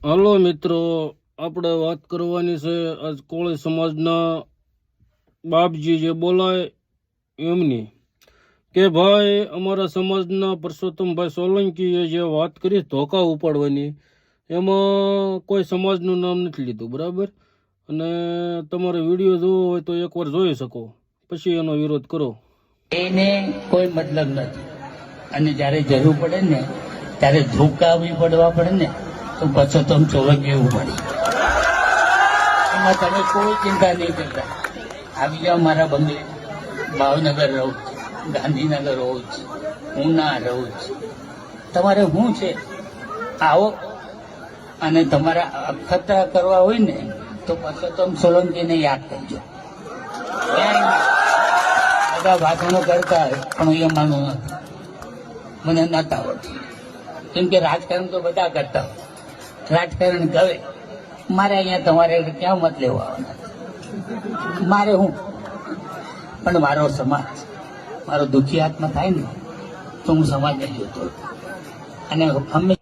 Hello મિત્રો, આપણે વાત કરવાની છે આજ કોળી સમાજના બાપજી જે બોલાય એમની કે ભાઈ અમારા સમાજના પરસોત્તમભાઈ સોલંકીએ જે વાત કરી ધોકા ઉપાડવાની, એમાં કોઈ સમાજનું નામ નથી લીધું, બરાબર. અને તમારે વિડીયો જોવો હોય તો એકવાર જોઈ શકો, પછી એનો વિરોધ કરો. એને કોઈ મતલબ નથી. અને જ્યારે જરૂર પડે ને ત્યારે ધોકા બી પડવા પડે ને તો પરસોત્તમ સોલંકી ઉપાડી. એમાં તમે કોઈ ચિંતા નહીં કરતા. આવી જાઓ મારા બંગલે. ભાવનગર રહું છું, ગાંધીનગર રહું છું, ઉના રહું છું. તમારે શું છે, આવો. અને તમારા અખતરા કરવા હોય ને તો પરસોત્તમ સોલંકીને યાદ કરજો. બધા ભાષણો કરતા હોય પણ એ માનું નથી, મને નતા આવડતું. કેમ કે રાજકારણ તો બધા કરતા હોય, રાજકારણ ગવે. મારે અહીંયા તમારે ક્યાં મત લેવા આવવાના? મારે હું પણ મારો સમાજ, મારો દુઃખી આત્મા થાય ને તો હું સમાજને જોતો. અને હંમેશા